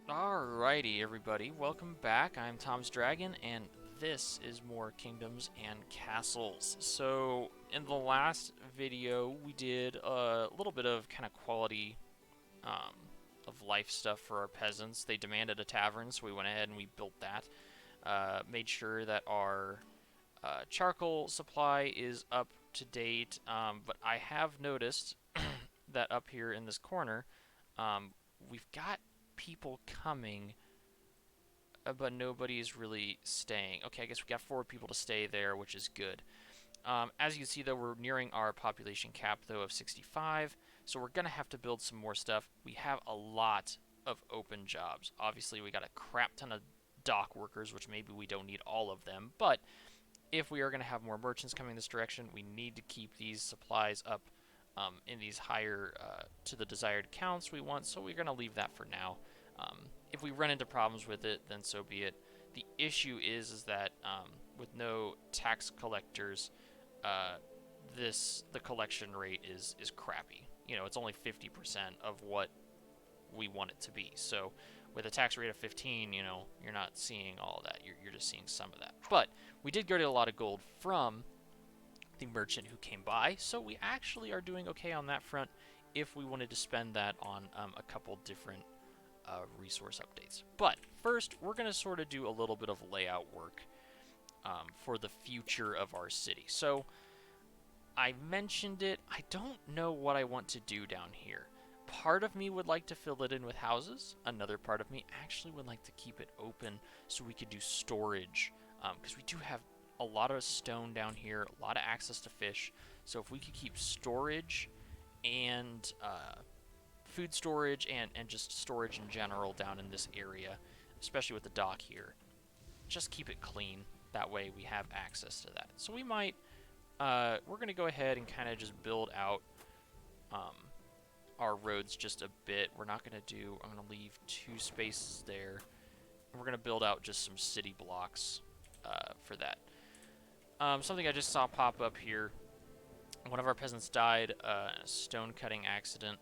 Alrighty, everybody, welcome back. I'm Tom's Dragon, and this is more Kingdoms and Castles. So, in the last video, we did a little bit of kind of quality um, of life stuff for our peasants. They demanded a tavern, so we went ahead and we built that. Made sure that our charcoal supply is up to date, but I have noticed that up here in this corner, we've got people coming, but nobody is really staying. Okay, I guess we got 4 people to stay there, which is good. As you can see, though, we're nearing our population cap, though, of 65, so we're going to have to build some more stuff. We have a lot of open jobs. Obviously, we got a crap ton of dock workers, which maybe we don't need all of them, but if we are going to have more merchants coming this direction, we need to keep these supplies up in these higher to the desired counts we want, so we're going to leave that for now. If we run into problems with it, then so be it. The issue is that with no tax collectors, the collection rate is crappy. You know, it's only 50% of what we want it to be. So with a tax rate of 15, you know, you're not seeing all of that. You're just seeing some of that. But we did get a lot of gold from the merchant who came by, so we actually are doing okay on that front if we wanted to spend that on a couple different resource updates. But first, we're going to sort of do a little bit of layout work for the future of our city. So I mentioned it. I don't know what I want to do down here. Part of me would like to fill it in with houses. Another part of me actually would like to keep it open so we could do storage, because we do have a lot of stone down here, a lot of access to fish. So if we could keep storage and food storage and just storage in general down in this area, especially with the dock here, just keep it clean. That way we have access to that. So we might, we're going to go ahead and kind of just build out um, our roads just a bit. We're not going to do, I'm going to leave 2 spaces there. And we're going to build out just some city blocks for that. Something I just saw pop up here. One of our peasants died in a stone cutting accident.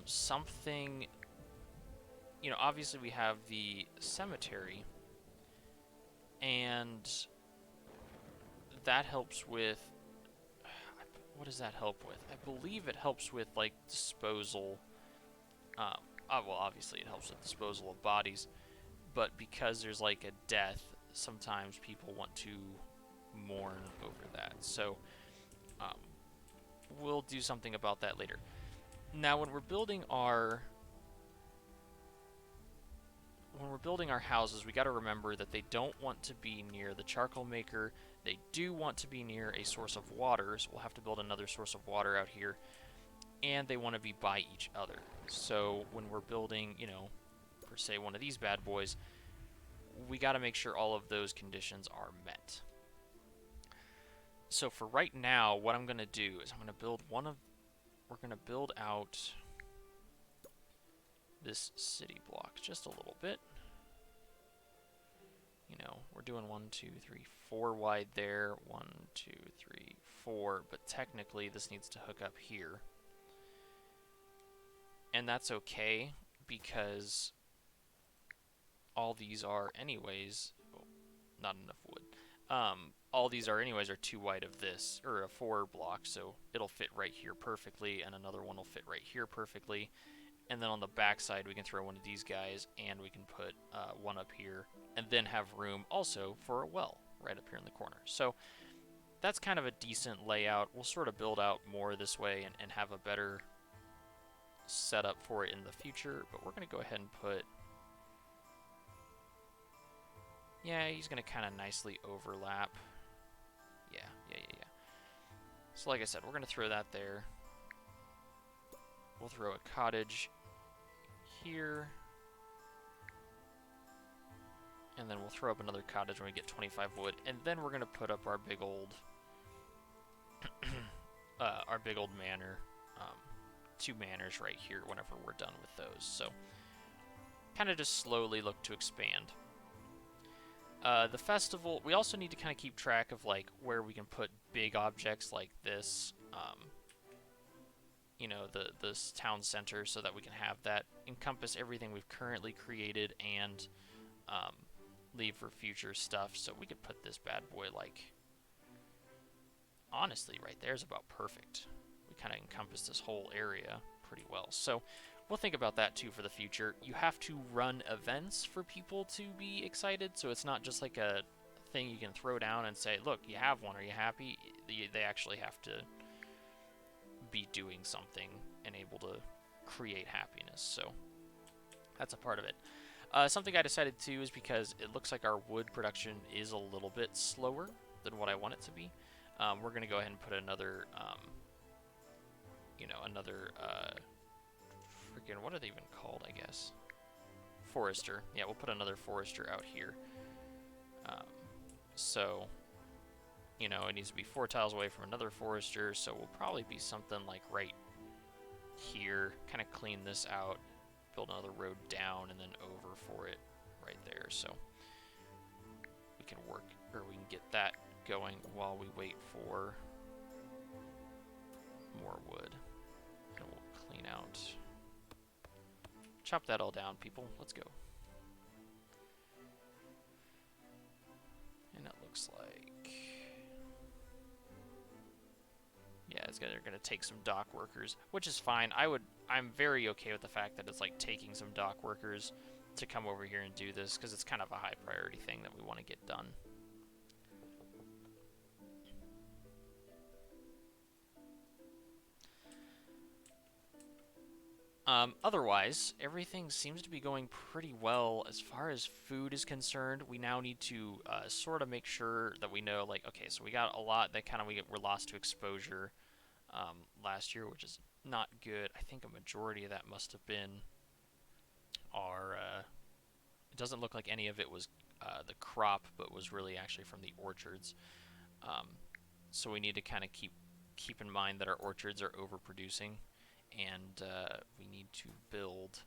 Something, you know, obviously we have the cemetery, and that helps with, what does that help with? I believe it helps with, like, disposal. Well, obviously it helps with disposal of bodies, but because there's, like, a death, sometimes people want to mourn over that. So, um, we'll do something about that later. Now, when we're building our houses, we got to remember that they don't want to be near the charcoal maker. They do want to be near a source of water, so we'll have to build another source of water out here. And they want to be by each other. So when we're building, you know, per se one of these bad boys, we got to make sure all of those conditions are met. So for right now, what I'm going to do is we're going to build out this city block just a little bit. You know, we're doing 1, 2, 3, 4 wide there. 1, 2, 3, 4. But technically, this needs to hook up here. And that's okay, because all these are anyways... Oh, not enough wood. All these are anyways are 2 wide of this, or a 4 block, so it'll fit right here perfectly, and another one will fit right here perfectly. And then on the back side, we can throw one of these guys, and we can put one up here, and then have room also for a well right up here in the corner. So that's kind of a decent layout. We'll sort of build out more this way and have a better setup for it in the future, but we're going to go ahead and put... Yeah, he's going to kind of nicely overlap. Yeah. So like I said, we're going to throw that there. We'll throw a cottage here. And then we'll throw up another cottage when we get 25 wood. And then we're going to put up our big old... manor. 2 manors right here whenever we're done with those. So, kind of just slowly look to expand. The festival, we also need to kind of keep track of, like, where we can put big objects like this. you know, this town center so that we can have that encompass everything we've currently created and um, leave for future stuff. So we could put this bad boy, like, honestly, right there is about perfect. We kind of encompass this whole area pretty well. So we'll think about that too for the future. You have to run events for people to be excited, so it's not just like a thing you can throw down and say, look, you have one, are you happy? They actually have to be doing something and able to create happiness. So that's a part of it. Something I decided to is because it looks like our wood production is a little bit slower than what I want it to be. We're going to go ahead and put another, another, freaking, what are they even called, I guess? Forester. Yeah, we'll put another forester out here. So, you know, it needs to be 4 tiles away from another forester, so we'll probably be something like right here. Kind of clean this out, build another road down, and then over for it right there. So we can work, or we can get that going while we wait for more wood. And we'll clean out. Chop that all down, people. Let's go. And it looks like, yeah, they're gonna take some dock workers, which is fine. I'm very okay with the fact that it's like taking some dock workers to come over here and do this, because it's kind of a high priority thing that we want to get done. Otherwise, everything seems to be going pretty well as far as food is concerned. We now need to sort of make sure that we know, like, okay, so we got a lot that kind of were lost to exposure last year, which is not good. I think a majority of that must have been our, it doesn't look like any of it was the crop, but was really actually from the orchards. So we need to kind of keep in mind that our orchards are overproducing, and we need to build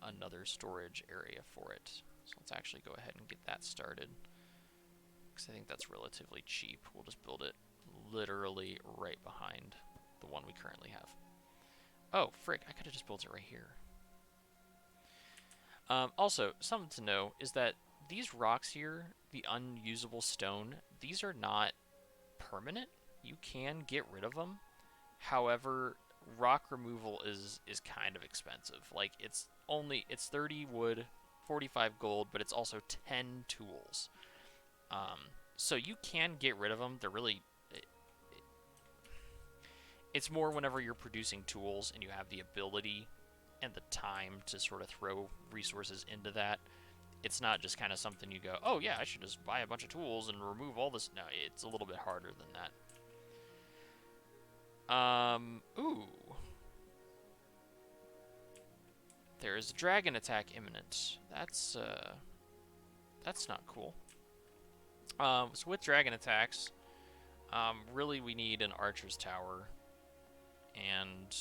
another storage area for it. So let's actually go ahead and get that started, because I think that's relatively cheap. We'll just build it literally right behind the one we currently have. Oh, frick, I could have just built it right here. Also, something to know is that these rocks here, the unusable stone, these are not permanent. You can get rid of them. However, rock removal is kind of expensive. Like, it's 30 wood, 45 gold, but it's also 10 tools. So you can get rid of them. They're really, it's more whenever you're producing tools and you have the ability and the time to sort of throw resources into that. It's not just kind of something you go, oh yeah, I should just buy a bunch of tools and remove all this. No, it's a little bit harder than that. Ooh. There is a dragon attack imminent. That's not cool. So with dragon attacks, really we need an archer's tower and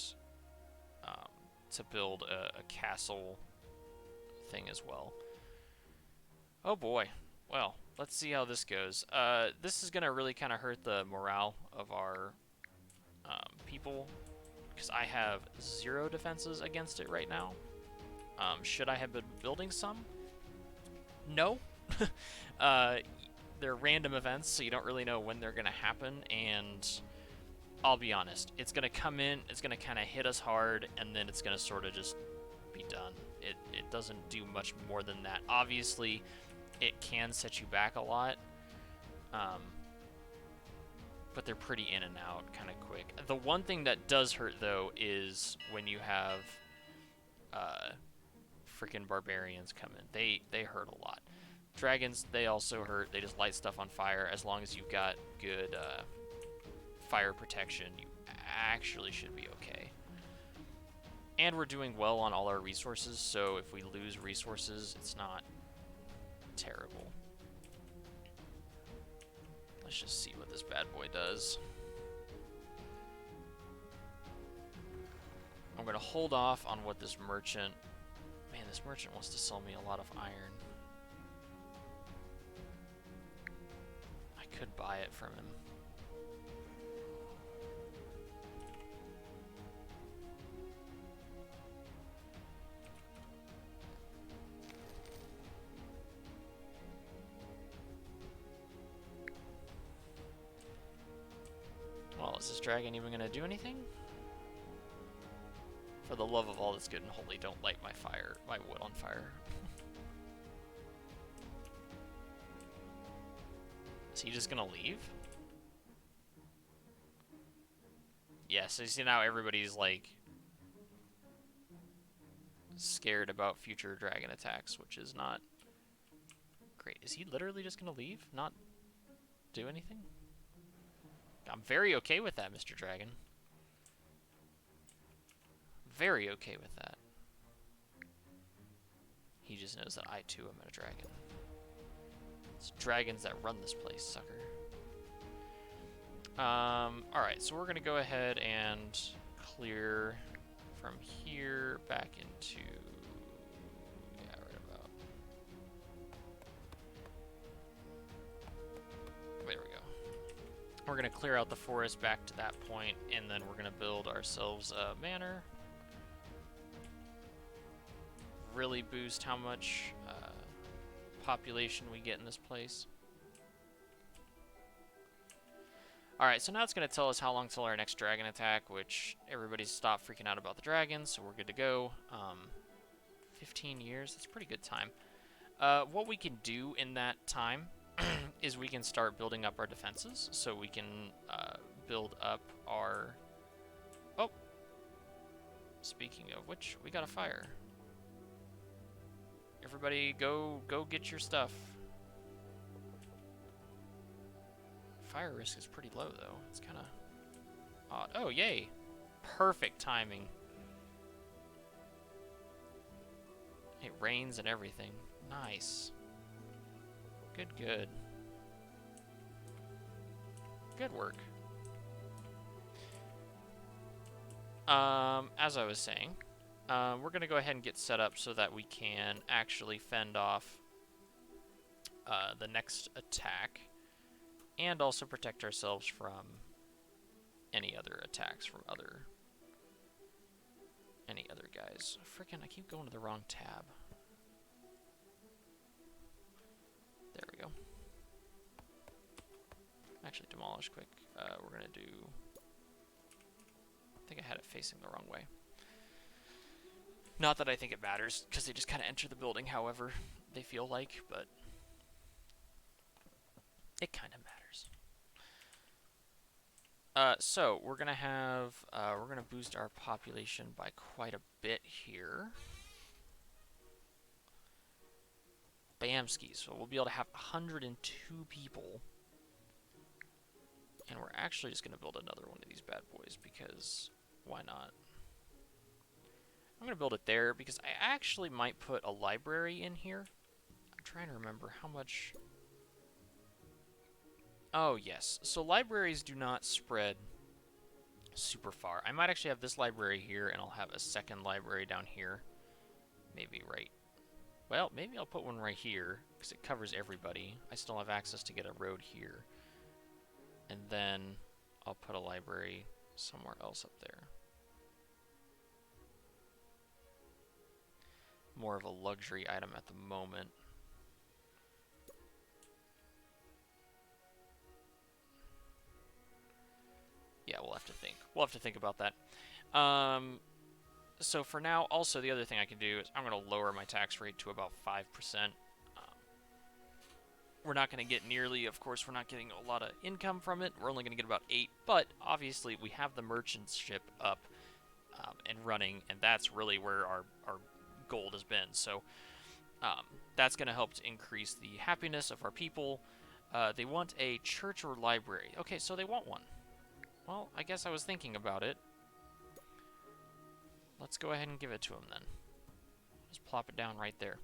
to build a castle thing as well. Oh boy. Well, let's see how this goes. This is gonna really kind of hurt the morale of our people, because I have 0 defenses against it right now. Should I have been building some? No. They're random events, so you don't really know when they're going to happen, and I'll be honest, it's going to come in, it's going to kind of hit us hard, and then it's going to sort of just be done. It doesn't do much more than that. Obviously, it can set you back a lot, but they're pretty in and out kind of quick. The one thing that does hurt, though, is when you have freaking barbarians come in. They hurt a lot. Dragons, they also hurt. They just light stuff on fire. As long as you've got good fire protection, you actually should be okay. And we're doing well on all our resources, so if we lose resources, it's not terrible. Let's just see what this bad boy does. I'm going to hold off on what this merchant... Man, this merchant wants to sell me a lot of iron. I could buy it from him. dragon even gonna do anything? For the love of all that's good and holy, don't light my wood on fire. Is he just gonna leave? Yeah, so you see now everybody's like scared about future dragon attacks, which is not great. Is he literally just gonna leave? Not do anything? I'm very okay with that, Mr. Dragon. Very okay with that. He just knows that I too am a dragon. It's dragons that run this place, sucker. Alright, so we're gonna go ahead and clear from here back into, yeah, right about. There we go. We're gonna clear out the forest back to that point, and then we're gonna build ourselves a manor. Really boost how much population we get in this place. Alright, so now it's going to tell us how long till our next dragon attack, which everybody's stopped freaking out about the dragons, so we're good to go. 15 years, that's a pretty good time. What we can do in that time is we can start building up our defenses, so we can build up our... Oh! Speaking of which, we got a fire. Everybody go get your stuff. Fire risk is pretty low, though. It's kind of odd. Oh, yay. Perfect timing. It rains and everything. Nice. Good, good. Good work. As I was saying, we're going to go ahead and get set up so that we can actually fend off the next attack. And also protect ourselves from any other attacks from any other guys. Frickin', I keep going to the wrong tab. There we go. Actually, demolish quick. We're gonna do... I think I had it facing the wrong way. Not that I think it matters, because they just kind of enter the building however they feel like, but it kind of matters. So we're gonna have we're gonna boost our population by quite a bit here. Bamski, so we'll be able to have 102 people, and we're actually just gonna build another one of these bad boys because why not? I'm gonna build it there because I actually might put a library in here. I'm trying to remember how much. Oh, yes. So libraries do not spread super far. I might actually have this library here, and I'll have a second library down here. Maybe right... Well, maybe I'll put one right here, because it covers everybody. I still have access to get a road here. And then I'll put a library somewhere else up there. More of a luxury item at the moment. Yeah, we'll have to think. We'll have to think about that. So for now, also the other thing I can do is I'm going to lower my tax rate to about 5%. We're not going to get nearly, of course, we're not getting a lot of income from it. We're only going to get about 8, but obviously we have the merchant ship up and running, and that's really where our gold has been. So that's going to help to increase the happiness of our people. They want a church or library. Okay, so they want one. Well, I guess I was thinking about it. Let's go ahead and give it to him then. Just plop it down right there.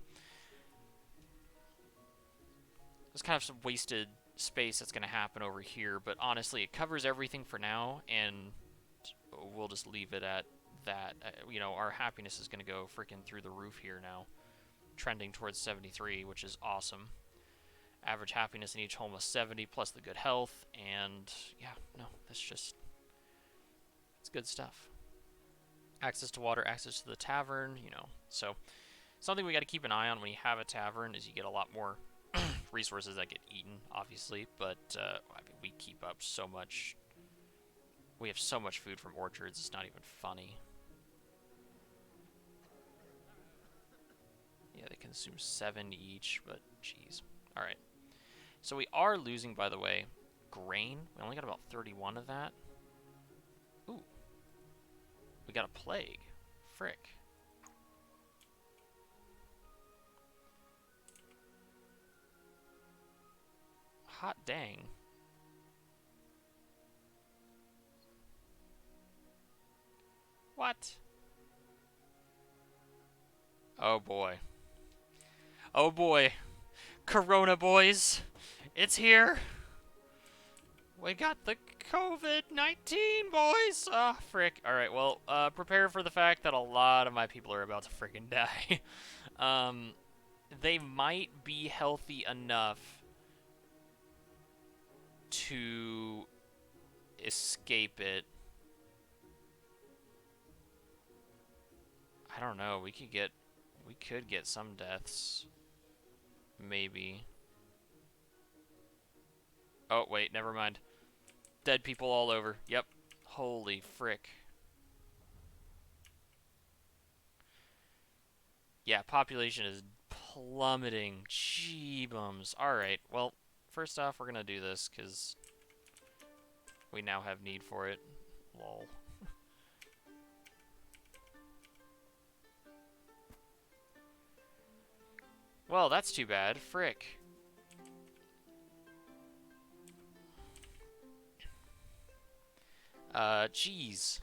There's kind of some wasted space that's going to happen over here, but honestly, it covers everything for now, and we'll just leave it at that. You know, our happiness is going to go freaking through the roof here now. Trending towards 73, which is awesome. Average happiness in each home was 70, plus the good health, and yeah, no, that's just, it's good stuff. Access to water, access to the tavern, you know, so something we got to keep an eye on when you have a tavern is you get a lot more resources that get eaten, obviously, but I mean, we keep up so much We have so much food from orchards, it's not even funny. Yeah, they consume 7 each, but jeez. Alright. So we are losing, by the way, grain. We only got about 31 of that. Ooh. We got a plague. Frick. Hot dang. What? Oh boy. Oh boy. Corona boys. It's here. We got the COVID-19, boys. Ah, oh, frick. Alright, well, prepare for the fact that a lot of my people are about to frickin' die. They might be healthy enough to escape it. I don't know. We could get some deaths. Maybe. Oh, wait, never mind. Dead people all over. Yep. Holy frick. Yeah, population is plummeting. Gee-bums. Alright, well, first off, we're gonna do this, because we now have need for it. Lol. Well, that's too bad. Frick. Jeez.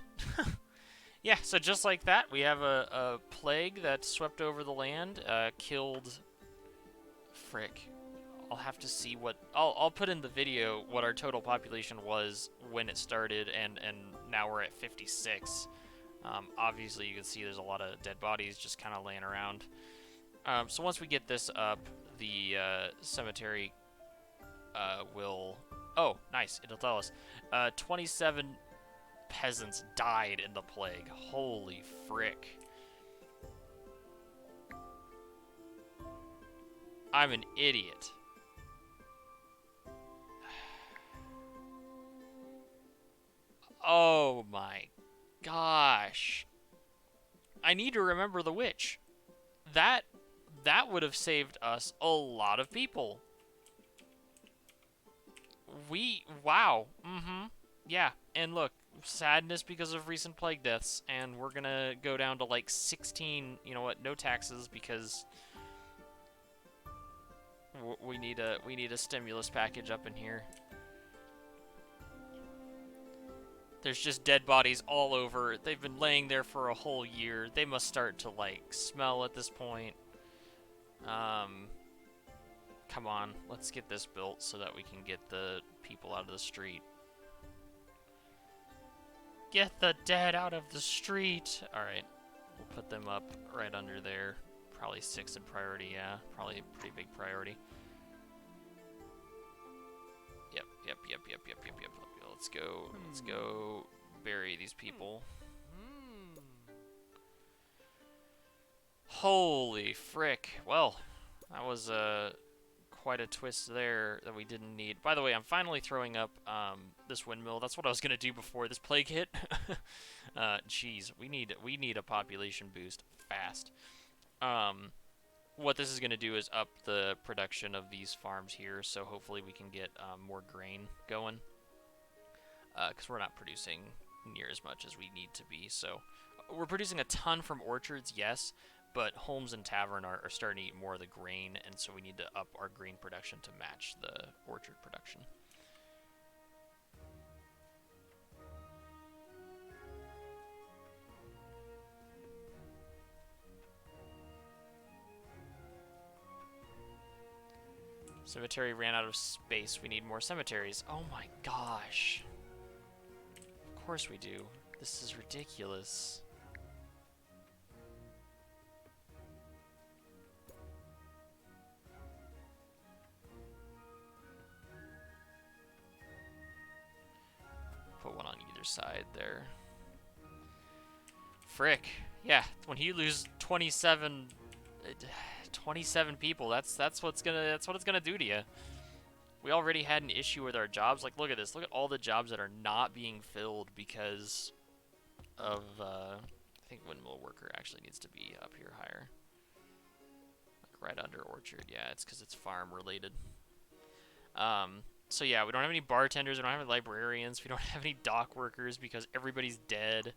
Yeah, so just like that, we have a plague that swept over the land, killed... Frick. I'll have to see what... I'll put in the video what our total population was when it started, and now we're at 56. Obviously, you can see there's a lot of dead bodies just kind of laying around. So once we get this up, the cemetery will... Oh, nice. It'll tell us. 27 peasants died in the plague. Holy frick. I'm an idiot. Oh my gosh. I need to remember the witch. That would have saved us a lot of people. Wow. Yeah, and look, sadness because of recent plague deaths, and we're gonna go down to like 16, you know what, no taxes, because we need a stimulus package up in here. There's just dead bodies all over. They've been laying there for a whole year. They must start to, like, smell at this point. Come on. Let's get this built so that we can get the people out of the street. Get the dead out of the street! Alright. We'll put them up right under there. Probably 6 in priority, yeah. Probably a pretty big priority. Yep. Let's go bury these people. Holy frick. Well, that was quite a twist there that we didn't need. By the way, I'm finally throwing up this windmill. That's what I was going to do before this plague hit. Jeez, we need a population boost fast. What this is going to do is up the production of these farms here, so hopefully we can get more grain going. Because we're not producing near as much as we need to be. So we're producing a ton from orchards, yes, but Homes and Tavern are starting to eat more of the grain, and so we need to up our grain production to match the orchard production. Cemetery ran out of space. We need more cemeteries. Oh my gosh. Of course we do. This is ridiculous. Put one on either side there. Frick. Yeah, when you lose 27 people, that's what it's gonna do to you. We already had an issue with our jobs. Like, look at this. Look at all the jobs that are not being filled because of, I think windmill worker actually needs to be up here higher. Like right under orchard. Yeah, it's because it's farm related. So yeah, we don't have any bartenders. We don't have any librarians. We don't have any dock workers because everybody's dead.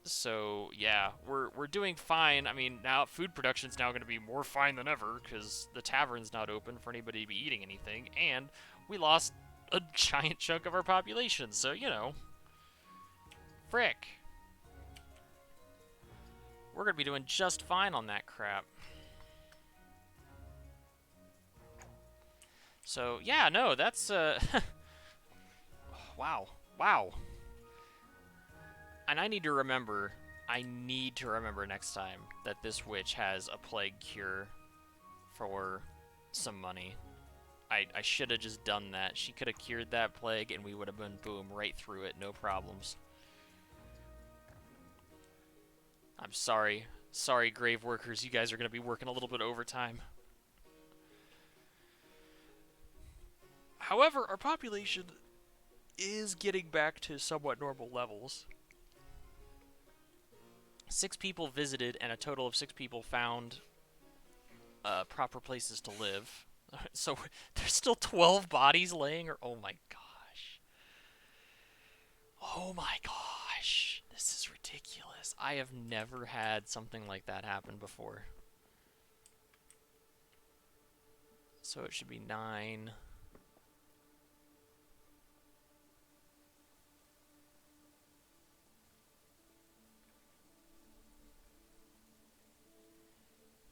So yeah, we're doing fine. I mean, now food production's now going to be more fine than ever because the tavern's not open for anybody to be eating anything, and we lost a giant chunk of our population. So you know, frick, we're going to be doing just fine on that crap. So yeah, no, that's wow, wow. And I need to remember next time that this witch has a plague cure for some money. I should have just done that. She could have cured that plague and we would have been, boom, right through it, no problems. I'm sorry. Sorry, grave workers. You guys are going to be working a little bit overtime. However, our population is getting back to somewhat normal levels. 6 people visited, and a total of 6 people found proper places to live. So there's still 12 bodies laying, or oh my gosh. Oh my gosh. This is ridiculous. I have never had something like that happen before. So it should be 9.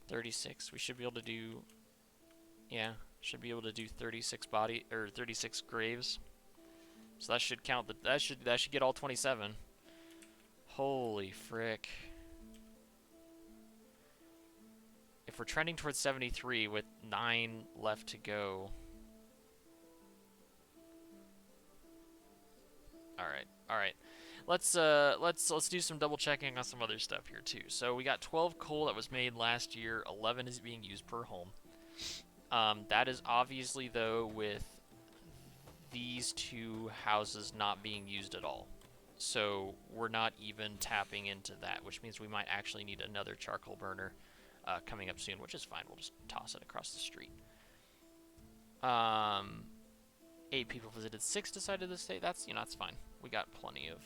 36. We should be able to do, yeah, should be able to do 36 body or 36 graves. So that should count. That should get all 27. Holy frick! If we're trending towards 73 with 9 left to go. All right, all right. Let's do some double checking on some other stuff here too. So we got 12 coal that was made last year. 11 is being used per home. That is obviously though with these 2 houses not being used at all. So we're not even tapping into that, which means we might actually need another charcoal burner coming up soon, which is fine. We'll just toss it across the street. 8 people visited. 6 decided to stay. That's, you know, that's fine. We got plenty of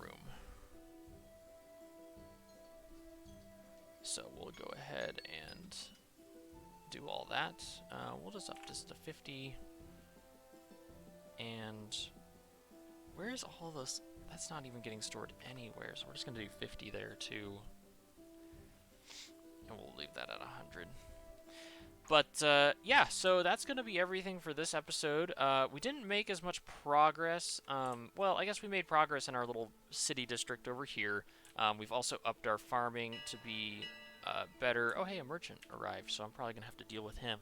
room. So we'll go ahead and do all that. We'll just up this to 50. And where's all this? That's not even getting stored anywhere, so we're just going to do 50 there too. And we'll leave that at 100. But, yeah, so that's going to be everything for this episode. We didn't make as much progress. Well, I guess we made progress in our little city district over here. We've also upped our farming to be better. Oh, hey, a merchant arrived, so I'm probably going to have to deal with him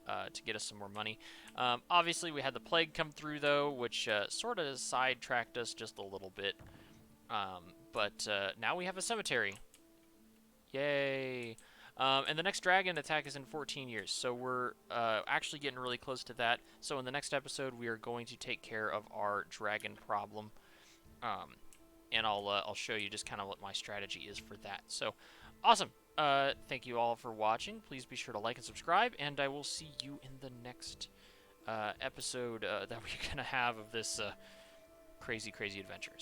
to get us some more money. Obviously, we had the plague come through, though, which sort of sidetracked us just a little bit. But now we have a cemetery. Yay! And the next dragon attack is in 14 years, so we're actually getting really close to that. So in the next episode, we are going to take care of our dragon problem, and I'll show you just kind of what my strategy is for that. So, awesome! Thank you all for watching. Please be sure to like and subscribe, and I will see you in the next episode that we're gonna have of this crazy adventures.